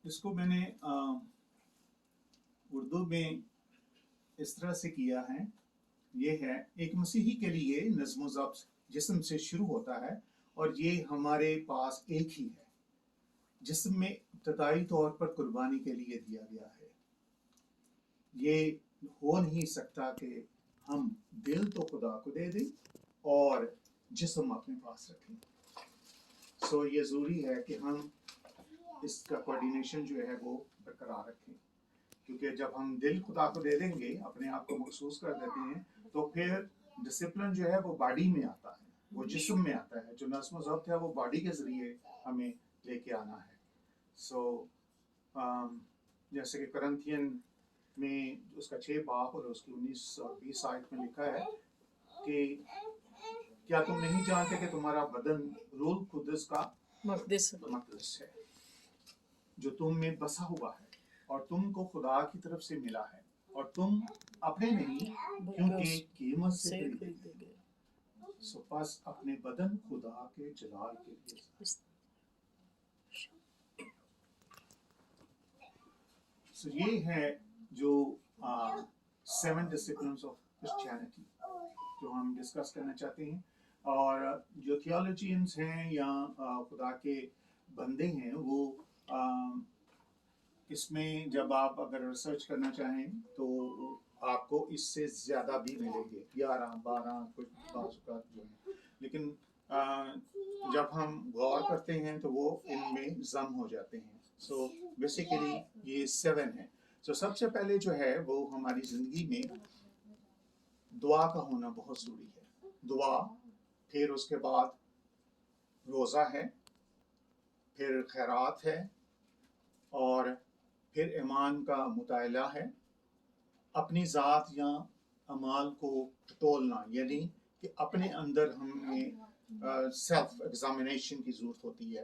اس کو میں نے اردو میں اس طرح سے کیا ہے. یہ ہے ایک مسیحی کے لیے نظم و ضبط جسم سے شروع ہوتا ہے اور یہ ہمارے پاس ایک ہی ہے. جسم میں ابتدائی طور پر قربانی کے لیے دیا گیا ہے. یہ ہو نہیں سکتا کہ ہم دل تو خدا کو دے دیں اور جسم اپنے پاس رکھیں. سو یہ ضروری ہے کہ ہم اس کا کوارڈینیشن جو ہے وہ برقرار رکھیں، کیونکہ جب ہم دل خدا کو دے دیں گے، اپنے آپ کو مخصوص کر دیتے ہیں، تو پھر ڈسپلن جو ہے وہ باڈی میں آتا ہے، وہ جسم میں آتا ہے. جو نظم و ضبط ہے وہ باڈی کے ذریعے ہمیں لے کے آنا ہے. سو جیسے کہ کرنتھین میں اس کا 6 باب اور اس کی 19 اور 20 آیت میں لکھا ہے کہ کیا تم نہیں جانتے کہ تمہارا بدن روح القدس کا مقدس ہے جو تم میں بسا ہوا ہے اور تم کو خدا کی طرف سے ملا ہے اور تم اپنے نہیں کیونکہ قیمت سے خریدے گئے. سو پس اپنے بدن خدا کے جلال کے لیے. سو یہ ہے جو 7 ڈسپلنز آف کرسچینٹی جو ہم ڈسکس کرنا چاہتے ہیں. اور جو تھیولوجینز ہیں یا خدا کے بندے ہیں وہ اس میں جب آپ اگر ریسرچ کرنا چاہیں تو آپ کو اس سے زیادہ بھی ملیں گے، 11 12 کچھ بعض اوقات جو ہیں. لیکن جب ہم غور کرتے ہیں تو وہ ان میں ضم ہو جاتے ہیں. سو بیسیکلی یہ 7 ہے. سو سب سے پہلے جو ہے وہ ہماری زندگی میں دعا کا ہونا بہت ضروری ہے. دعا، پھر اس کے بعد روزہ ہے، پھر خیرات ہے، اور پھر ایمان کا مطالعہ ہے. اپنی ذات یا اعمال کو ٹٹولنا، یعنی کہ اپنے اندر ہمیں سیلف ایگزامینیشن کی ضرورت ہوتی ہے.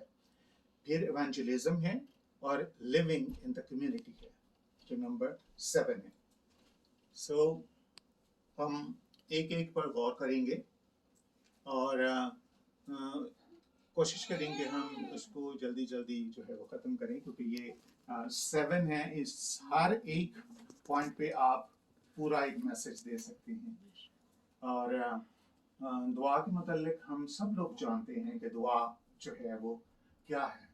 پھر ایونجلزم ہے اور لیونگ ان دا کمیونٹی ہے جو نمبر 7 ہے. سو ہم ایک ایک پر غور کریں گے اور کوشش کریں گے ہم اس کو جلدی جلدی جو ہے وہ ختم کریں، کیونکہ یہ 7 ہے. اس ہر ایک پوائنٹ پہ آپ پورا ایک میسج دے سکتے ہیں. اور دعا کے متعلق ہم سب لوگ جانتے ہیں کہ دعا جو ہے وہ کیا ہے.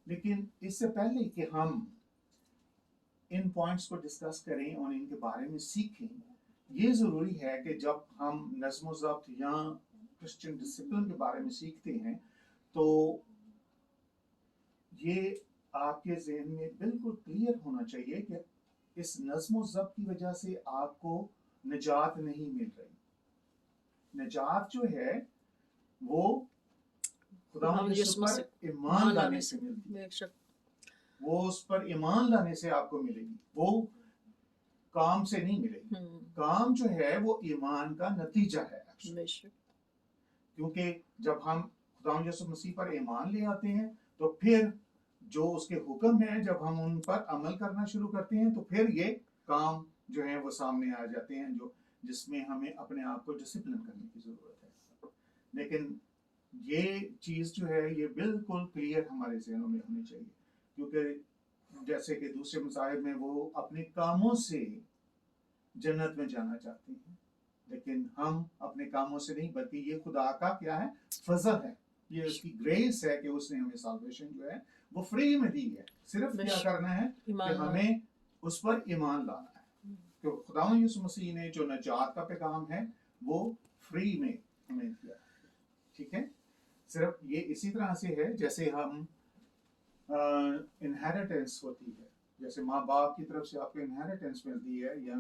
لیکن اس سے پہلے کہ ہم ان پوائنٹس کو ڈسکس کریں اور ان کے بارے میں سیکھیں، یہ ضروری ہے کہ جب ہم نظم و ضبط یا کرسچن ڈسپلن کے بارے میں سیکھتے ہیں تو یہ آپ کے ذہن میں بالکل کلیئر ہونا چاہیے کہ اس نظم و ضبط کی وجہ سے آپ کو نجات نہیں مل رہی. نجات جو ہے وہ خدا یسوع پر ایمان لانے سے ملتی ہے. وہ اس پر ایمان لانے سے آپ کو ملے گی، وہ کام سے نہیں ملے گی. کام جو ہے وہ ایمان کا نتیجہ ہے. کیونکہ جب ہم خدا یسوع مسیح پر ایمان لے آتے ہیں تو پھر جو اس کے حکم ہیں جب ہم ان پر عمل کرنا شروع کرتے ہیں تو پھر یہ کام جو ہیں وہ سامنے آ جاتے ہیں جس میں ہمیں اپنے آپ کو ڈسپلن کرنے کی ضرورت ہے. لیکن یہ چیز جو ہے یہ بالکل کلیئر ہمارے ذہنوں میں ہونی چاہیے، کیونکہ جیسے کہ دوسرے مذاہب میں وہ اپنے کاموں سے جنت میں جانا چاہتے ہیں، لیکن ہم اپنے کاموں سے نہیں، بلکہ یہ خدا کا کیا ہے؟ فضل ہے. یہ اس کی گریس ہے کہ اس نے ہمیں سالویشن جو ہے وہ فری میں دی ہے. صرف کیا کرنا ہے کہ ہمیں اس پر ایمان لانا ہے. کہ خدا یسوع مسیح نے جو نجات کا پیغام ہے وہ فری میں ہمیں دیا. ٹھیک ہے؟ صرف یہ اسی طرح سے ہے جیسے ہم انہیریٹنس ہوتی ہے، جیسے ماں باپ کی طرف سے آپ کو انہیریٹنس ملتی ہے یا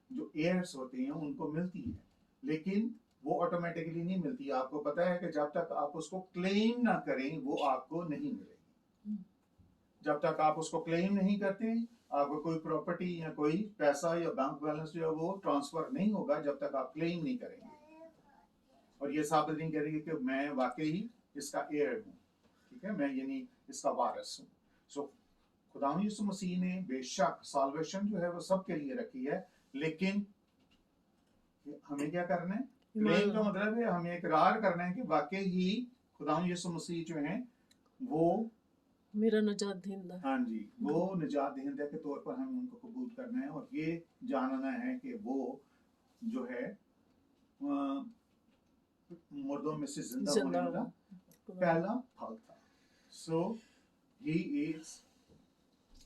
جو ایئرس ہوتے ہیں ان کو ملتی ہے، لیکن وہ آٹومیٹکلی نہیں ملتی. آپ کو پتا ہے کہ جب تک آپ اس کو کلیم نہ کریں وہ آپ کو نہیں ملے گی. جب تک آپ اس کو کلیم نہیں کرتے آپ کو کوئی پراپرٹی یا کوئی پیسہ یا بینک بیلنس جو ہے وہ ٹرانسفر نہیں ہوگا جب تک آپ کلیم نہیں کریں گے اور یہ ثابت نہیں کریں گے کہ میں واقعی اس کا ایئر ہوں. ٹھیک ہے، میں یعنی اس کا وارث ہوں. سو خدا یسوع مسیح نے بے شک سالویشن جو ہے وہ سب کے لیے رکھی ہے، لیکن ہمیں کیا کرنا ہے؟ کلیم کا مطلب ہے ہمیں اقرار کرنا ہے کہ واقعی ہی خدا یسوع مسیح جو ہیں وہ میرا نجات دہندہ. ہاں جی وہ نجات دہندہ کے طور پر ہمیں ان کو قبول کرنا ہے اور یہ جاننا ہے کہ وہ جو ہے مردوں میں سے زندہ ہونے والا پہلا پھل تھا. سو ہی از،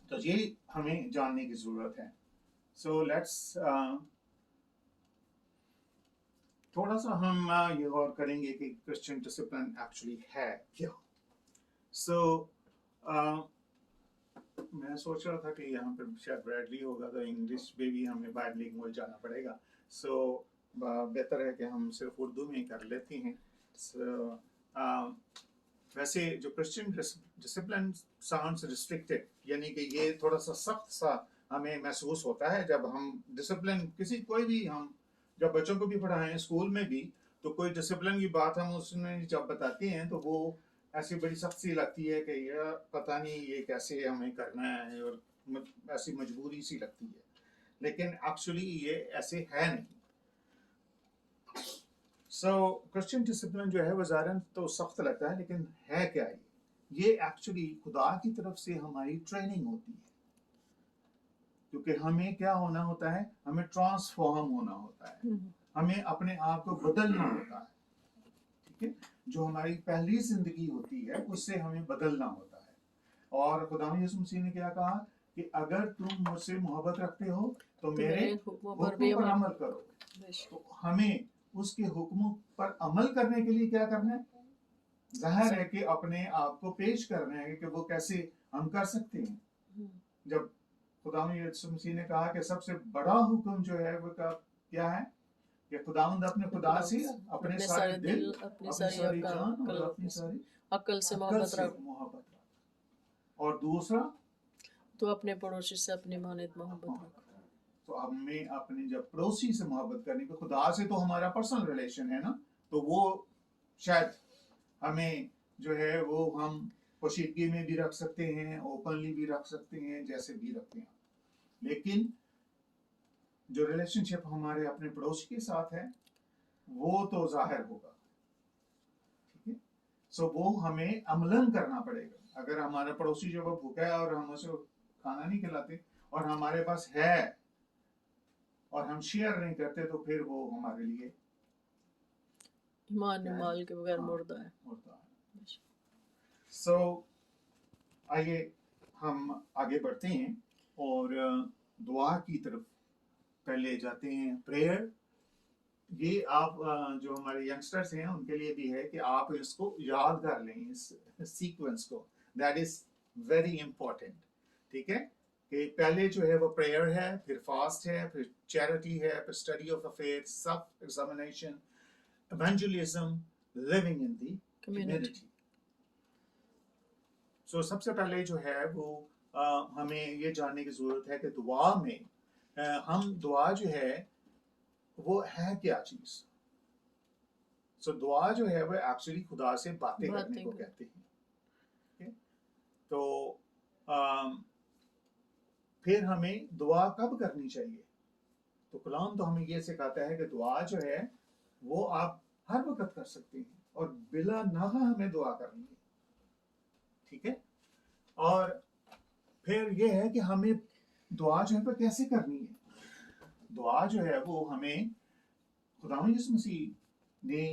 تو یہ ہمیں جاننے کی ضرورت ہے. سو لیٹس تھوڑا سا ہم یہ غور کریں گے کہ کرسچن ڈسپلن ایکچولی ہے کیا. سو میں سوچ رہا تھا کہ یہاں پہ شاید بریڈلی ہوگا تو انگلش میں بھی ہمیں بائبل لینگویج جانا پڑے گا. سو بہتر ہے کہ ہم صرف اردو میں ہی کر لیتے ہیں. سو ویسے جو کرسچن ڈسپلن ساؤنڈز ریسٹرکٹیڈ، یعنی کہ یہ تھوڑا سا سخت سا ہمیں محسوس ہوتا ہے جب ہم ڈسپلن کسی کوئی بھی، ہم جب بچوں کو بھی پڑھائیں اسکول میں بھی تو کوئی ڈسپلن کی بات ہم اس میں جب بتاتے ہیں تو وہ ایسی بڑی سخت سی لگتی ہے کہ یہ پتہ نہیں یہ کیسے ہمیں کرنا ہے، اور ایسی مجبوری سی لگتی ہے. لیکن ایکچولی یہ ایسے ہے نہیں. سو کرسچن ڈسپلن جو ہے وہ ظاہراً تو سخت لگتا ہے، لیکن ہے کیا یہ ایکچولی خدا کی طرف سے ہماری ٹریننگ ہوتی ہے. کیونکہ ہمیں کیا ہونا ہوتا ہے، ہمیں ٹرانسفارم ہونا ہوتا ہے، ہمیں اپنے آپ کو بدلنا ہوتا ہے. ٹھیک ہے، جو ہماری پہلی زندگی ہوتی ہے اس سے ہمیں بدلنا ہوتا ہے. اور خدا یسوع مسیح نے کیا کہا کہ اگر تم مجھ سے محبت رکھتے ہو تو میرے حکموں پر عمل کرو. تو ہمیں اس کے حکموں پر عمل کرنے کے لیے کیا کرنا ہے؟ ظاہر ہے کہ اپنے آپ کو پیش کرنا ہے کہ وہ کیسے ہم کر سکتے ہیں. جب خدا یسوع مسیح نے کہا کہ سب سے بڑا حکم جو ہے وہ کیا ہے کہ خداوند اپنے خدا سے اپنے سارے دل، اپنی ساری جان اور اپنی ساری عقل سے محبت رکھ. اور دوسرا تو اپنے پڑوسی سے اپنی مانند محبت رکھ. تو ہمیں اپنے جب پڑوسی سے محبت کرنی، تو خدا سے تو ہمارا پرسنل ریلیشن ہے نا، تو وہ شاید ہمیں جو ہے وہ ہم پوشیدگی میں بھی رکھ سکتے ہیں، اوپنلی بھی رکھ سکتے ہیں، جیسے بھی رکھتے ہیں. لیکن جو ریلیشن شپ ہمارے اپنے پڑوسی کے ساتھ ہے وہ تو ظاہر ہوگا. ٹھیک ہے، سو وہ ہمیں عملاً کرنا پڑے گا. اگر ہمارا پڑوسی جو وہ بھوکا ہے اور ہم اسے کھانا نہیں کھلاتے اور ہمارے پاس ہے اور ہم شیئر نہیں کرتے تو پھر وہ ہمارے لیے ایمان مال کے بغیر مردہ ہے. سو آئیے ہم آگے بڑھتے ہیں اور دعا کی طرف پہلے جاتے ہیں. پریئر، یہ آپ جو ہمارے ینگسٹرز ہیں ان کے لیے بھی ہے کہ آپ اس کو یاد کر لیں، اس سیکوینس کو. That is very important. ٹھیک ہے، کہ پہلے جو ہے وہ پریئر ہے، پھر فاسٹ ہے، پھر چیریٹی ہے، پھر study of affairs, self examination, evangelism, living in the community. So سب سے پہلے جو ہے وہ ہمیں یہ جاننے کی ضرورت ہے کہ دعا میں ہم دعا جو ہے وہ ہے کیا چیز. سو دعا جو ہے وہ ایکچولی خدا سے باتیں کرنے کو کہتے ہیں. تو پھر ہمیں دعا کب کرنی چاہیے؟ تو کلام تو ہمیں یہ سکھاتا ہے کہ دعا جو ہے وہ آپ ہر وقت کر سکتے ہیں اور بلا ناغہ ہمیں دعا کرنی ہے. ٹھیک ہے، اور پھر یہ ہے کہ ہمیں دعا جو ہے وہ کیسے کرنی ہے. دعا جو ہے وہ ہمیں خداوند یسوع مسیح نے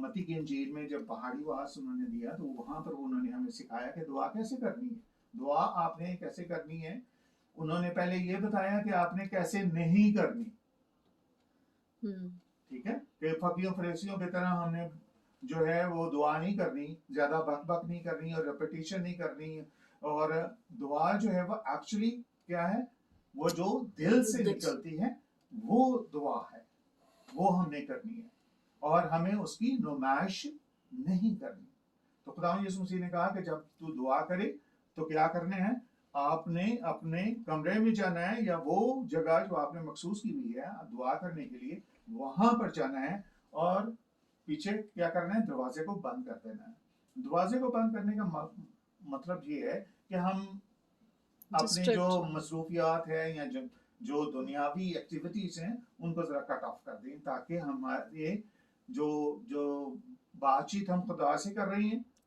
متی کی انجیل میں جب پہاڑی واس انہوں نے دیا تو وہاں پر انہوں نے ہمیں سکھایا کہ دعا کیسے کرنی ہے. دعا آپ نے کیسے کرنی ہے، انہوں نے پہلے یہ بتایا کہ آپ نے کیسے نہیں کرنی. ٹھیک ہے، کہ فقیوں فریسیوں کی طرح ہم نے جو ہے وہ دعا نہیں کرنی، زیادہ بک بک نہیں کرنی اور ریپیٹیشن نہیں کرنی. اور دعا جو ہے وہ ایکچولی کیا ہے، وہ جو دل سے نکلتی ہے وہ دعا ہے، وہ ہم نے کرنی ہے اور ہمیں اس کی نمائش نہیں کرنی. تو خداوند یسوع مسیح نے کہا کہ جب تو دعا کرے تو کیا کرنے ہیں، آپ نے اپنے کمرے میں جانا ہے یا وہ جگہ جو آپ نے مخصوص کی ہوئی ہے دعا کرنے کے لیے وہاں پر جانا ہے اور پیچھے کیا کرنا ہے، دروازے کو بند کر دینا ہے. دروازے کو بند کرنے کا مطلب یہ ہے کہ ہم اپنے جو مصروفیات ہیں یا جو دنیاوی ایکٹیویٹیز ہیں ان کو ذرا کٹ آف کر دیں تاکہ ہمارے جو بات چیت ہم خدا سے کر رہی ہیں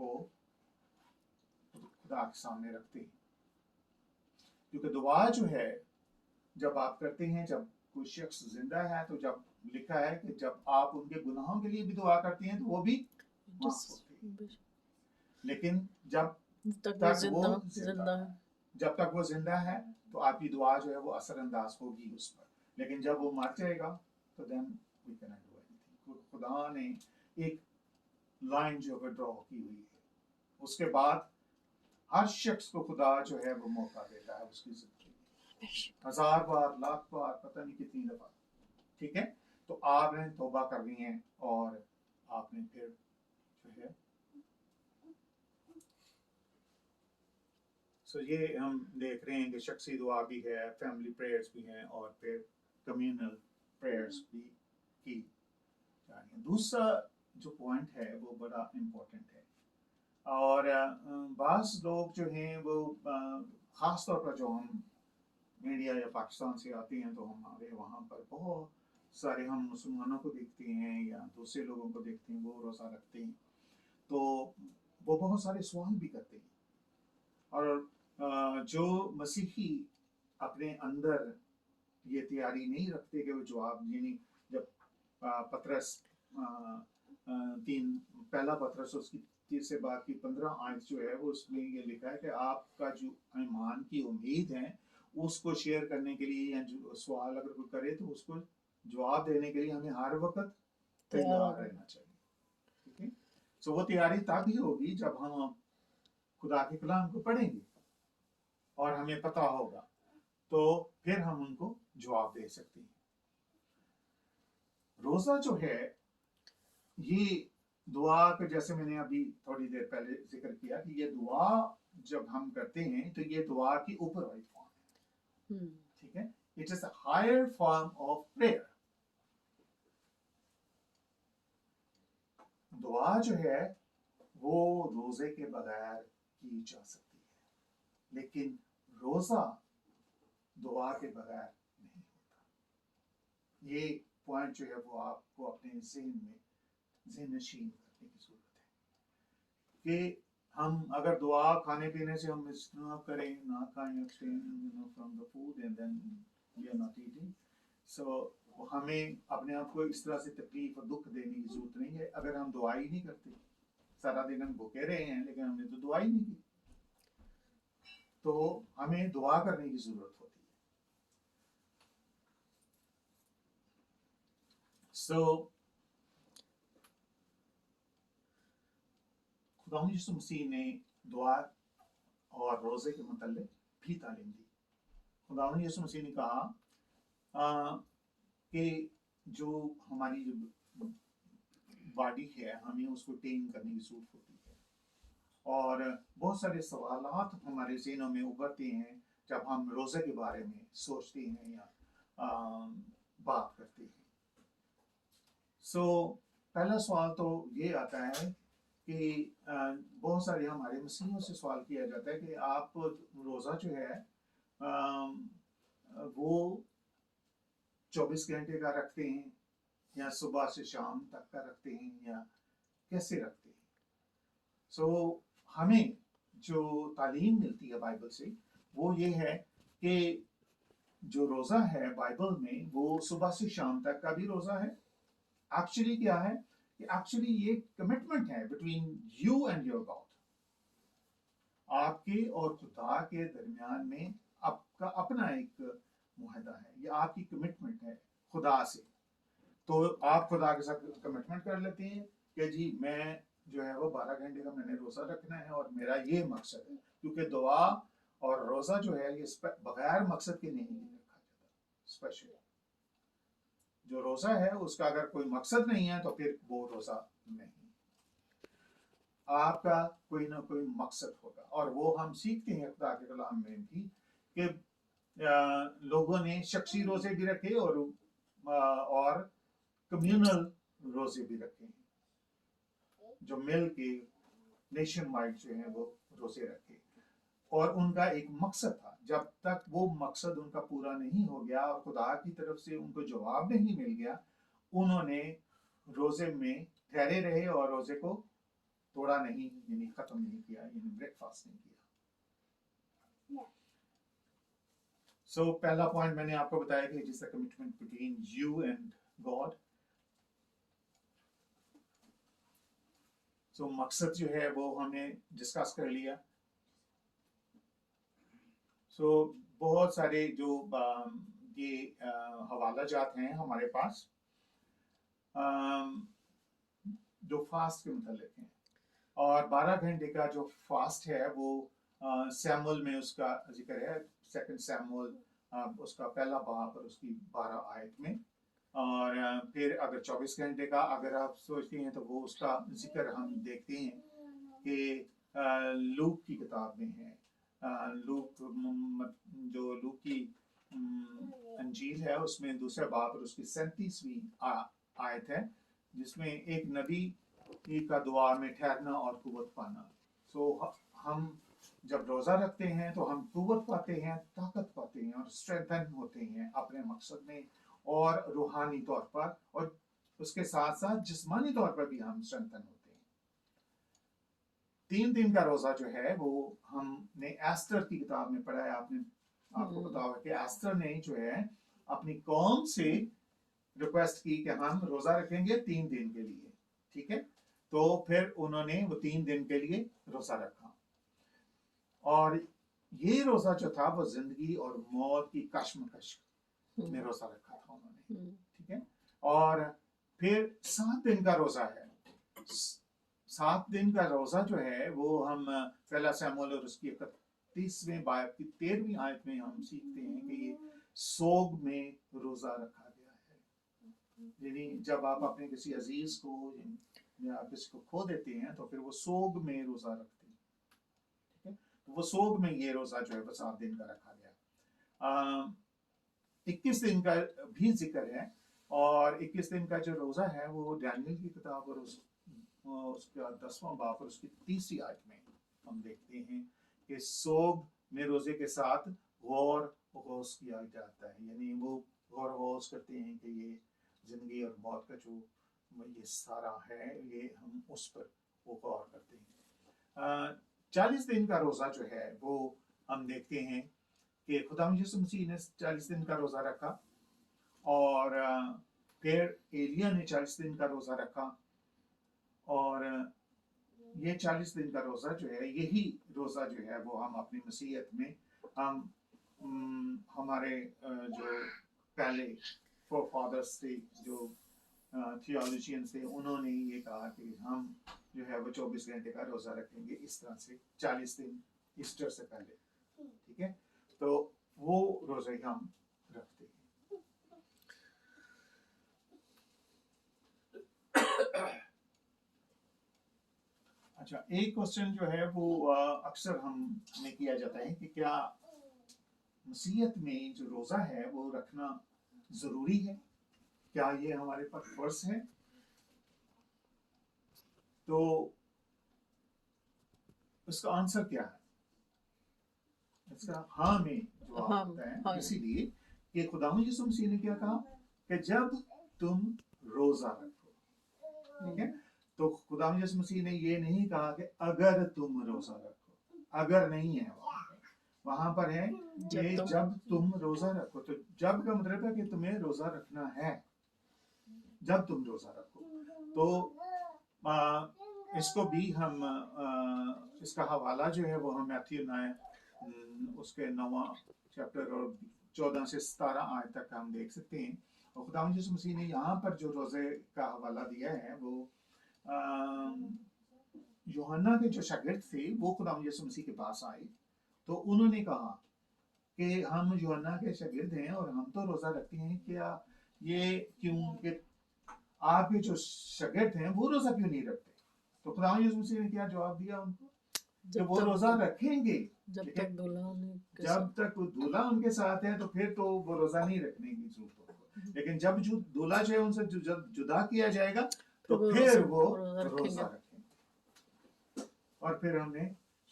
کو خدا کے سامنے رکھتے ہیں، کیونکہ دعا جو ہے جب آپ کرتے ہیں، جب کوئی شخص زندہ ہے تو جب لکھا ہے کہ جب آپ ان کے گناہوں کے لیے بھی دعا کرتے ہیں تو وہ بھی معاف ہوتے ہیں، لیکن جب تک وہ تک وہ زندہ زندہ ہے. ہے، جب تک وہ زندہ ہے تو آپ کی دعا جو ہے وہ اثر انداز ہوگی اس پر، لیکن جب وہ مر جائے گا تو then we can not do anything. خدا نے ایک لائن جو ہے ڈرا کی ہوئی ہے، اس کے بعد ہر شخص کو خدا جو ہے وہ موقع دیتا ہے اس کی زندگی میں، 1000 بار، لاکھ بار، پتہ نہیں کتنی دفعہ. ٹھیک ہے، تو آپ نے توبہ کرنی ہے اور آپ نے پھر جو ہے سو یہ ہم دیکھ رہے ہیں کہ شخصی دعا بھی ہے، فیملی پریئرز بھی ہیں، اور پھر کمیونل پریئرز بھی کی جانی ہیں. دوسرا جو پوائنٹ ہے وہ بڑا امپورٹنٹ ہے، اور بعض لوگ جو ہیں وہ خاص طور پر جو ہم انڈیا یا پاکستان سے آتے ہیں تو ہمارے وہاں پر بہت سارے ہم مسلمانوں کو دیکھتے ہیں یا دوسرے لوگوں کو دیکھتے ہیں وہ روزہ رکھتے ہیں تو وہ بہت سارے سوال بھی کرتے ہیں، اور جو مسیحی اپنے اندر یہ تیاری نہیں رکھتے کہ وہ جواب، یعنی جب پطرس پہلا پطرس اس کی تیسرے باب کی 15 آیت جو ہے وہ اس میں یہ لکھا ہے کہ آپ کا جو ایمان کی امید ہے اس کو شیئر کرنے کے لیے، یا جو سوال اگر کوئی کرے تو اس کو جواب دینے کے لیے ہمیں ہر وقت تیار رہنا چاہیے. ٹھیک ہے، سو وہ تیاری تب ہی ہوگی جب ہم خدا کے کلام کو پڑھیں گے اور ہمیں پتہ ہوگا تو پھر ہم ان کو جواب دے سکتے ہیں. روزہ جو ہے یہ دعا کا، جیسے میں نے ابھی تھوڑی دیر پہلے ذکر کیا کہ یہ دعا جب ہم کرتے ہیں تو یہ دعا کی اوپر والی فارم ہے. ٹھیک ہے، it is a higher form of prayer. دعا جو ہے وہ روزے کے بغیر کی جا سکتی ہے، لیکن روزہ دعا کے بغیر نہیں ہوتا. یہ پوائنٹ جو ہے وہ آپ کو اپنے ذہن میں ذہن نشین کرنے کی ضرورت ہے کہ ہم اگر دعا کھانے پینے سے ہم اجتناب کریں، نہ کھائیں، abstain from the food and then we are not eating. So ہمیں اپنے آپ کو اس طرح سے تکلیف اور دکھ دینے کی ضرورت نہیں ہے. اگر ہم دعا ہی نہیں کرتے، سارا دن ہم بھوکے رہے ہیں لیکن ہم نے تو دعا ہی نہیں کی، تو ہمیں دعا کرنے کی ضرورت ہوتی ہے. سو خدا یسوع مسیح نے دعا اور روزے کے متعلق بھی تعلیم دی. خدا یسوع مسیح نے کہا کہ جو ہماری جو باڈی ہے ہمیں اس کو ٹیم کرنے کی ضرورت ہوتی ہے، اور بہت سارے سوالات ہمارے ذہنوں میں ابھرتے ہیں جب ہم روزے کے بارے میں سوچتے ہیں یا بات کرتے ہیں. سو پہلا سوال تو یہ آتا ہے کہ بہت سارے ہمارے مسیحیوں سے سوال کیا جاتا ہے کہ آپ روزہ جو ہے وہ 24 گھنٹے کا رکھتے ہیں یا صبح سے شام تک کا رکھتے ہیں یا کیسے رکھتے ہیں. سو ہمیں جو تعلیم ملتی ہے بائبل سے وہ یہ ہے کہ جو روزہ ہے بائبل میں وہ صبح سے شام تک کا بھی روزہ ہے. ایکچولی کیا ہے کہ ایکچولی یہ کمٹمنٹ ہے between you and your God. آپ کے اور خدا کے درمیان میں آپ کا اپنا ایک معاہدہ ہے، یہ آپ کی کمٹمنٹ ہے خدا سے. تو آپ خدا کے ساتھ کمٹمنٹ کر لیتے ہیں کہ جی میں جو ہے وہ 12 گھنٹے کا میں نے روزہ رکھنا ہے اور میرا یہ مقصد ہے، کیونکہ دعا اور روزہ جو ہے یہ بغیر مقصد کے نہیں رکھا جاتا. اسپیشلی جو روزہ ہے اس کا اگر کوئی مقصد نہیں ہے تو پھر وہ روزہ نہیں. آپ کا کوئی نہ کوئی مقصد ہوگا، اور وہ ہم سیکھتے ہیں خدا کے کلام میں بھی کہ لوگوں نے شخصی روزے بھی رکھے اور کمیونل روزے بھی رکھے ہیں، جو مل کے نیشن وائڈ جو ہیں وہ روزے رکھے، اور ان کا ایک مقصد تھا. جب تک وہ مقصد ان کا پورا نہیں ہو گیا اور خدا کی طرف سے ان کو جواب نہیں مل گیا، انہوں نے روزے میں ٹھہرے رہے اور روزے کو توڑا نہیں یعنی ختم نہیں کیا یعنی بریک فاسٹ نہیں کیا. سو پہلا پوائنٹ میں نے آپ کو بتایا کہ it is a commitment between you and God. So مقصد جو ہے وہ ہم نے ڈسکس کر لیا. سو بہت سارے جو یہ حوالہ جات ہیں ہمارے پاس جو فاسٹ کے متعلق ہیں اور 12 گھنٹے کا جو فاسٹ ہے وہ سیمول میں اس کا ذکر ہے. سیکنڈ سیمول اس کا پہلا باب اور اس کی 12 آیت میں. اور پھر اگر 24 گھنٹے کا اگر آپ سوچتے ہیں تو وہ اس کا ذکر ہم دیکھتے ہیں کہ لوک کی کتاب میں ہے. لوک جو لوک کی انجیل ہے اس میں دوسرا باب اور اس کی 37ویں آیت ہے جس میں ایک نبی کا دعا میں ٹھہرنا اور قوت پانا. سو ہم جب روزہ رکھتے ہیں تو ہم قوت پاتے ہیں, طاقت پاتے ہیں اور اسٹرینتھن ہوتے ہیں اپنے مقصد میں اور روحانی طور پر, اور اس کے ساتھ ساتھ جسمانی طور پر بھی ہم اسٹرینتھن ہوتے ہیں. 3 دن کا روزہ جو ہے وہ ہم نے ایسٹر کی کتاب میں پڑھا ہے. آپ کو پتا ہوگا کہ ایسٹر نے جو ہے اپنی قوم سے ریکویسٹ کی کہ ہم روزہ رکھیں گے 3 دن کے لیے. ٹھیک ہے, تو پھر انہوں نے وہ 3 دن کے لیے روزہ رکھا اور یہ روزہ جو تھا وہ زندگی اور موت کی کشمکش میں روزہ رکھا تھا انہوں نے. ٹھیک ہے, اور پھر 7 دن کا روزہ ہے. 7 دن کا روزہ جو ہے وہ ہم پہلا سیموئیل اور اس کی 31ویں باب کی 13ویں آیت میں ہم سیکھتے ہیں کہ یہ سوگ میں روزہ رکھا گیا ہے. یعنی جب آپ اپنے کسی عزیز کو یا کسی کو کھو دیتے ہیں تو پھر وہ سوگ میں روزہ رکھتے ہیں. ٹھیک ہے, وہ سوگ میں یہ روزہ جو ہے وہ 7 دن کا رکھا گیا. 21 دن کا بھی ذکر ہے اور 21 دن کا جو روزہ ہے وہ ڈینیل کی کتاب اور اس کا 10واں باب اور اس کی 30 آیت میں ہم دیکھتے ہیں کہ سوگ میں روزے کے ساتھ غور و خوض کیا جاتا ہے. یعنی وہ غور و خوض کرتے ہیں کہ یہ زندگی اور موت کا جو یہ سارا ہے یہ ہم اس پر وہ غور کرتے ہیں. 40 دن کا روزہ جو ہے وہ ہم دیکھتے ہیں کہ خدا یسوع مسیح نے 40 دن کا روزہ رکھا اور پھر ایلیا نے 40 دن کا روزہ رکھا. اور یہ 40 دن کا روزہ جو ہے یہی روزہ جو ہے وہ ہم اپنی مسیحیت میں ہم ہمارے جو پہلے فور فادرس تھے جو تھیولوجینس تھے انہوں نے یہ کہا کہ ہم جو ہے وہ 24 گھنٹے کا روزہ رکھیں گے اس طرح سے 40 دن ایسٹر سے پہلے. ٹھیک ہے, تو وہ روزے ہم رکھتے ہیں. اچھا, ایک کوسچن جو ہے وہ اکثر ہم نے کیا جاتا ہے کہ کیا مسیحیت میں جو روزہ ہے وہ رکھنا ضروری ہے, کیا یہ ہمارے پر فرض ہے؟ تو اس کا آنسر کیا ہے؟ اس کا ہاں میں جواب ہوتا ہے, اسی لیے کہ خدا یسوع مسیح نے کیا کہا کہ جب تم روزہ رکھو. ٹھیک ہے, تو خدا یسوع مسیح نے یہ نہیں کہ اگر تم روزہ رکھو, اگر نہیں ہے وہاں پر ہے کہ جب تم روزہ رکھو. تو جب کا مطلب ہے کہ تمہیں روزہ رکھنا ہے, جب تم روزہ رکھو. تو اس کو بھی ہم اس کا حوالہ جو ہے وہ ہم میتھیو 9 اس کے 9واں چیپٹر اور 14 سے 17 آیت تک ہم دیکھ سکتے ہیں. اور خدا یسوع مسیح نے یہاں پر جو روزے کا حوالہ دیا ہے وہ یوحنا کے جو شاگرد تھے وہ خدا یسوع مسیح کے پاس آئے تو انہوں نے کہا کہ ہم یوحنا کے شاگرد ہیں اور ہم تو روزہ رکھتے ہیں, کیا یہ کیوں کہ آپ کے جو شاگرد ہیں وہ روزہ کیوں نہیں رکھتے؟ تو خدا یسوع مسیح نے کیا جواب دیا ان کو کہ وہ روزہ رکھیں گے جب تک وہ دولہا ان کے ساتھ ہے, تو پھر تو وہ روزہ نہیں رکھنے کی ضرورت ہوگی. لیکن جب دولہا جو ہے ان سے جدا کیا جائے گا تو پھر وہ روزہ رکھیں گے. اور پھر ہم نے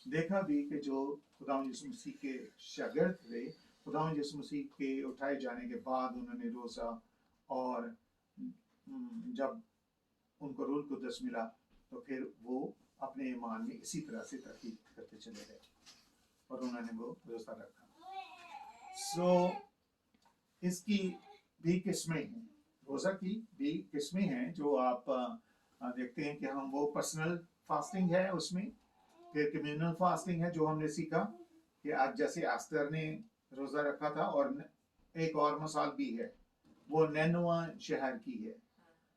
دیکھا بھی کہ جو خدا یسوع مسیح کے شاگرد تھے, خدا یسوع مسیح کے اٹھائے جانے کے بعد انہوں نے روزہ, اور جب ان کو روح القدس ملا تو پھر وہ اپنے ایمان میں اسی طرح سے ترقی کرتے چلے گئے اور انہوں نے وہ روزہ رکھا. سو اس کی بھی قسمیں ہیں, روزہ کی بھی قسمیں ہیں جو آپ دیکھتے ہیں کہ ہم وہ پرسنل فاسٹنگ ہے, اس میں پھر کمیونل فاسٹنگ ہے جو ہم نے سیکھا کہ آج جیسے آستر نے روزہ رکھا تھا, اور ایک اور مثال بھی ہے وہ نینوا شہر کی ہے.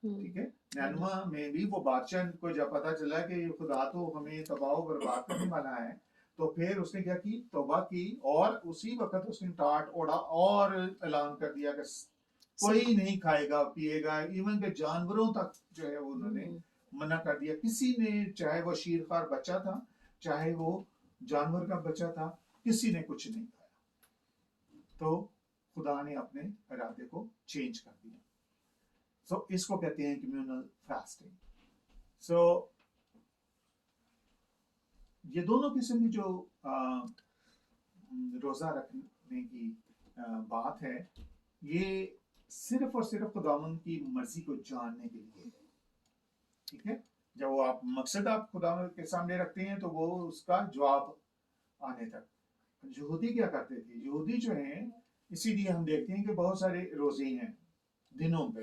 ٹھیک ہے, نینوا میں بھی وہ بادشاہ کو جب پتا چلا کہ خدا تو ہمیں تباہ و برباد کرنے والا ہے, تو پھر اس نے کیا کی, توبہ کی, اور اسی وقت اس نے ٹاٹ اوڑا اور اعلان کر دیا کہ کوئی نہیں کھائے گا پیے گا, ایون کہ جانوروں تک جو ہے وہ انہوں نے منع کر دیا. کسی نے, چاہے وہ شیرخوار بچہ تھا چاہے وہ جانور کا بچہ تھا, کسی نے کچھ نہیں کھایا. تو خدا نے اپنے ارادے کو چینج کر دیا. سو اس کو کہتے ہیں کمیونل فاسٹنگ. سو یہ دونوں قسم کی جو روزہ رکھنے کی بات ہے, یہ صرف اور صرف خداوند کی مرضی کو جاننے کے لیے ہے. ٹھیک ہے, جب وہ آپ مقصد آپ خداوند کے سامنے رکھتے ہیں تو وہ اس کا جواب آنے تک. یہودی کیا کرتے تھے, یہودی جو ہیں, اسی لیے ہم دیکھتے ہیں کہ بہت سارے روزے ہیں دنوں پہ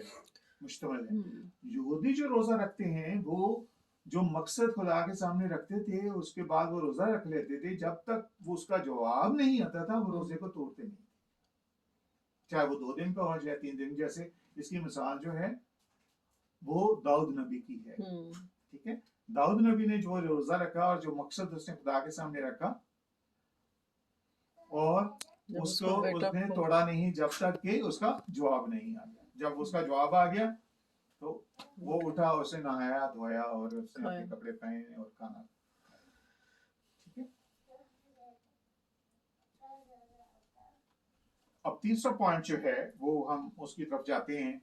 مشتمل ہیں. یہودی جو روزہ رکھتے ہیں وہ جو مقصد خدا کے سامنے رکھتے تھے اس کے بعد وہ روزہ رکھ لیتے تھے, جب تک وہ اس کا جواب نہیں آتا تھا وہ روزے کو توڑتے نہیں, چاہے وہ 2 دن کا ہو جائے 3 دن. جیسے اس کی مثال جو ہے وہ داؤد نبی کی ہے. ٹھیک ہے, داؤد نبی نے جو روزہ رکھا اور جو مقصد اس نے خدا کے سامنے رکھا, اور اس کو اس نے توڑا نہیں جب تک کہ اس کا جواب نہیں آ گیا. جب اس کا جواب آ گیا تو وہ اٹھا, اسے نہایا دھویا اور اس نے اپنے کپڑے پہنے اور کھانا. ٹھیک ہے, اب تیسرا پوائنٹ جو ہے وہ ہم اس کی طرف جاتے ہیں,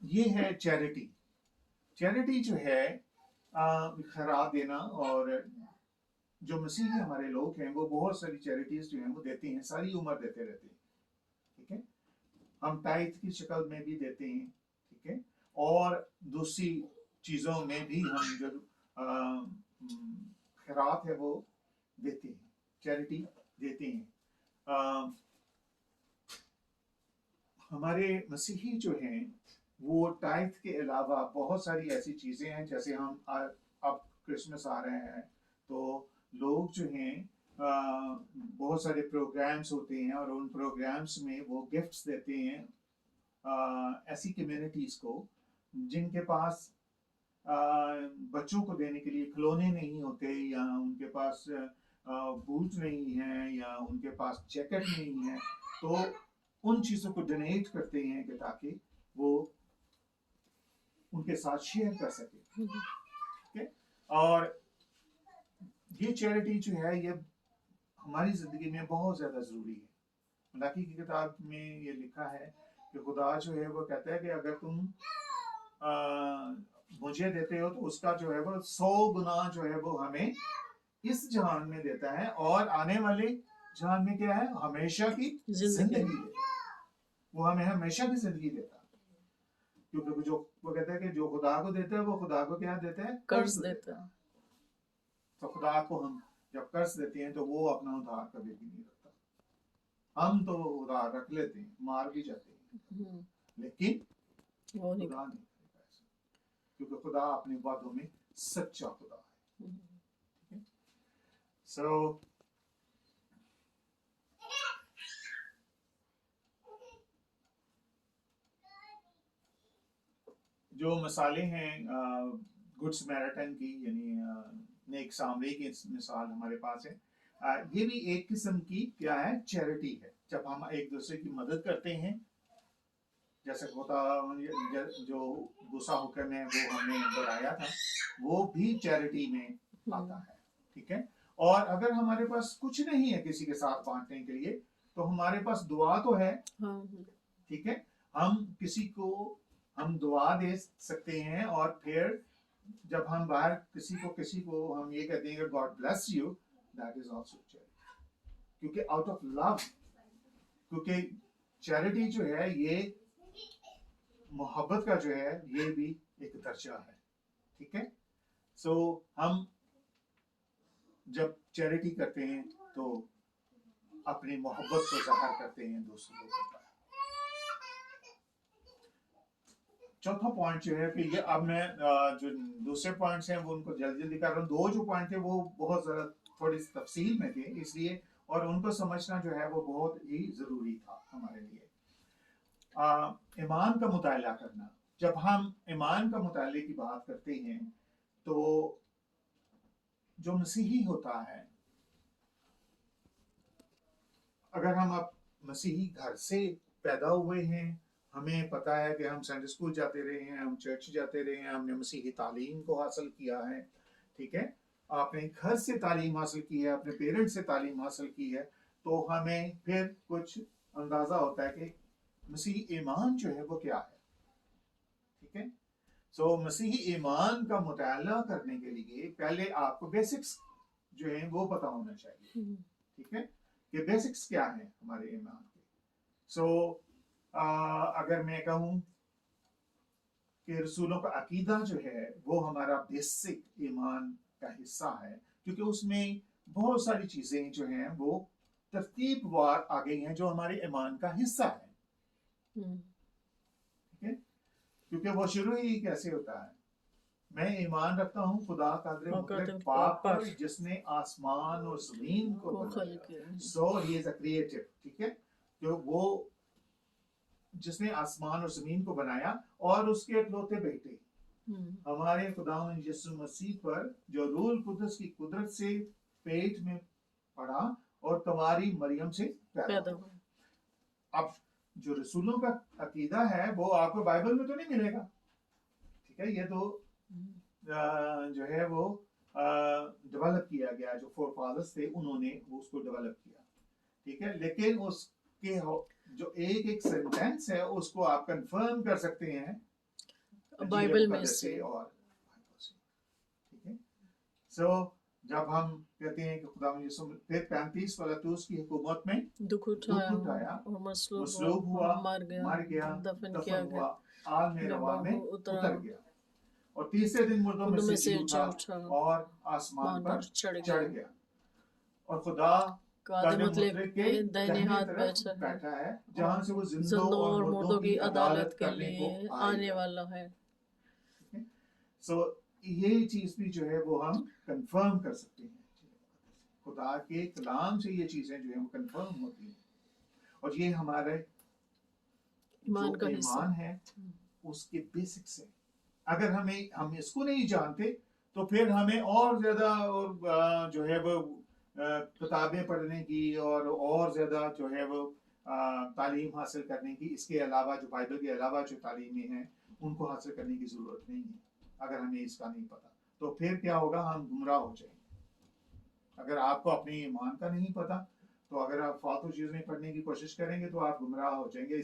یہ ہے چیریٹی. چیریٹی جو ہے خیرات دینا, اور جو مسیحی ہمارے لوگ ہیں وہ بہت ساری چیریٹیز جو ہیں وہ دیتے ہیں, ساری عمر دیتے رہتے ہیں. ٹھیک ہے, ہم ٹائتھ کی شکل میں بھی دیتے ہیں. ٹھیک ہے, اور دوسری چیزوں میں بھی ہم جو خیرات ہے وہ دیتے ہیں, چیریٹی دیتے ہیں. ہمارے مسیحی جو ہیں وہ ٹائتھ کے علاوہ بہت ساری ایسی چیزیں ہیں, جیسے ہم اب کرسمس آ رہے ہیں تو لوگ جو ہیں بہت سارے پروگرامز ہوتے ہیں, اور ان پروگرامز میں وہ گفٹس دیتے ہیں ایسی کمیونٹیز کو جن کے پاس بچوں کو دینے کے لیے کھلونے نہیں ہوتے, یا ان کے پاس بوٹ نہیں ہیں, یا ان کے پاس جیکٹ نہیں ہے. تو ان چیزوں کو ڈونیٹ کرتے ہیں کہ تاکہ وہ ان کے ساتھ شیئر کر سکے. اور یہ چیریٹی جو ہے یہ ہماری زندگی میں بہت زیادہ ضروری ہے. ملاکی کی کتاب میں یہ لکھا ہے کہ خدا جو ہے وہ کہتا ہے کہ اگر تم مجھے دیتے ہو تو اس کا جو ہے وہ 100 گنا جو ہے وہ ہمیں اس جہان میں دیتا ہے, اور آنے والے جہان میں کیا ہے, ہمیشہ کی زندگی دیتا ہے. وہ ہمیں ہمیشہ کی زندگی دیتا ہے, کیونکہ جو وہ کہتا ہے کہ جو خدا کو دیتا ہے وہ خدا کو کیا دیتا ہے, قرض دیتا ہے. تو خدا کو ہم جب قرض دیتے ہیں تو وہ اپنا ادھار کبھی بھی نہیں رکھتا. ہم تو ادھار رکھ لیتے ہیں, مار بھی جاتے ہیں, لیکن خدا نہیں کرتا ایسا, کیونکہ خدا اپنے وعدوں میں سچا خدا ہے. سو جو مثالیں ہیں گڈ سمیرٹن کی, یعنی نیک سامری کی مثال ہمارے پاس ہے, یہ بھی ایک قسم کی کیا ہے, چیریٹی ہے. جب ہم ایک دوسرے کی مدد کرتے ہیں, جیسے ہوتا جو دوسرا حکم ہے وہ ہم نے بتایا تھا, وہ بھی چیریٹی میں آتا ہے. ٹھیک ہے, اور اگر ہمارے پاس کچھ نہیں ہے کسی کے ساتھ بانٹنے کے لیے تو ہمارے پاس دعا تو ہے. ٹھیک ہے, ہم کسی کو ہم دعا دے سکتے ہیں, اور پھر جب ہم باہر کسی کو ہم یہ کہتے ہیں کہ God bless you, that is also charity, کیونکہ آؤٹ آف لو. کیونکہ چیریٹی جو ہے یہ محبت کا جو ہے یہ بھی ایک درجہ ہے. ٹھیک ہے, سو ہم جب چیریٹی کرتے ہیں تو اپنی محبت کو ظاہر کرتے ہیں دوسروں کو. چوتھا پوائنٹ جو ہے کہ یہ اب میں جو دوسرے پوائنٹس ہیں وہ ان کو جلدی جلدی کر رہا ہوں. دو جو پوائنٹ تھے وہ بہت زیادہ تھوڑی تفصیل میں تھے اس لیے, اور ان کو سمجھنا جو ہے وہ بہت ہی ضروری تھا ہمارے لیے. ایمان کا مطالعہ کرنا. جب ہم ایمان کا مطالعے کی بات کرتے ہیں تو جو مسیحی ہوتا ہے, اگر ہم اب مسیحی گھر سے پیدا ہوئے ہیں, ہمیں پتا ہے کہ ہم سنڈے اسکول جاتے رہے ہیں, ہم چرچ جاتے رہے ہیں, ہم نے مسیحی تعلیم کو حاصل کیا ہے, ٹھیک ہے, آپ نے گھر سے تعلیم حاصل کی ہے, اپنے پیرنٹ سے تعلیم حاصل کی ہے, تو ہمیں پھر کچھ اندازہ ہوتا ہے کہ مسیحی ایمان جو ہے وہ کیا ہے, ٹھیک ہے. سو مسیحی ایمان کا مطالعہ کرنے کے لیے پہلے آپ کو بیسکس جو ہیں وہ پتا ہونا چاہیے, ٹھیک ہے, کہ بیسکس کیا ہیں ہمارے ایمان کے. سو اگر میں کہوں کہ رسولوں کا عقیدہ جو ہے وہ ہمارا بیسک ایمان کا حصہ ہے, کیونکہ اس میں بہت ساری چیزیں جو ہیں وہ ترتیب وار آ گئی ہیں جو ہمارے ایمان کا حصہ ہے, ٹھیک ہے, کیونکہ وہ شروع ہی کیسے ہوتا ہے, میں ایمان رکھتا ہوں خدا قادر مطلق پاک پر جس نے آسمان اور زمین کو بنایا. سو ہی از اے کریٹو, ٹھیک ہے, تو وہ جس نے آسمان اور زمین کو بنایا اور اس کے اکلوتے بیٹے ہمارے خداوند یسوع مسیح پر جو روح القدس کی قدرت سے پیٹ میں پڑا اور کنواری مریم سے پیدا ہوا. اب جو رسولوں کا عقیدہ ہے وہ آپ کو بائبل میں تو نہیں ملے گا, ٹھیک ہے, یہ تو جو ہے وہ ڈیولپ کیا گیا, جو فور فادرز تھے انہوں نے اس کو ڈیولپ کیا, ٹھیک ہے, لیکن اس کے جو ایک ایک سینٹینس ہے اس کو آپ کنفرم کر سکتے ہیں بائبل میں سے, اور ٹھیک ہے. سو جب ہم کہتے ہیں کہ خدا پھر 35 فلاتوس کی حکومت میں دکھ اٹھایا اور مصلوب ہوا, مر گیا, دفن ہوا, عالم روا میں اتر گیا, اور تیسرے دن مردوں میں سے جی اٹھا اور آسمان پر چڑھ گیا, اور خدا مطلق کے دائیں ہاتھ بیٹھا ہے جہاں سے وہ زندوں اور مردوں کی عدالت کرنے کو آنے والا ہے. سو یہ چیز بھی جو ہے وہ ہم کنفرم کر سکتے ہیں, خدا کے کلام سے یہ چیزیں جو ہیں وہ کنفرم ہوتی ہیں, اور یہ ہمارے ایمان کا ایمان ہے اس کے بیسکس ہیں. اگر ہم اس کو نہیں جانتے تو پھر ہمیں اور زیادہ جو ہے وہ کتابیں پڑھنے کی اور زیادہ جو ہے وہ تعلیم حاصل کرنے کی, اس کے علاوہ جو بائبل کے علاوہ جو تعلیمیں ہیں ان کو حاصل کرنے کی ضرورت نہیں ہے. اگر ہمیں اس کا نہیں پتا تو پھر کیا ہوگا, ہم گمراہ ہو جائیں گے. اگر آپ کو اپنے ایمان کا نہیں پتا تو اگر آپ فالتو چیزیں پڑھنے کی کوشش کریں گے تو آپ گمراہ ہو جائیں گے.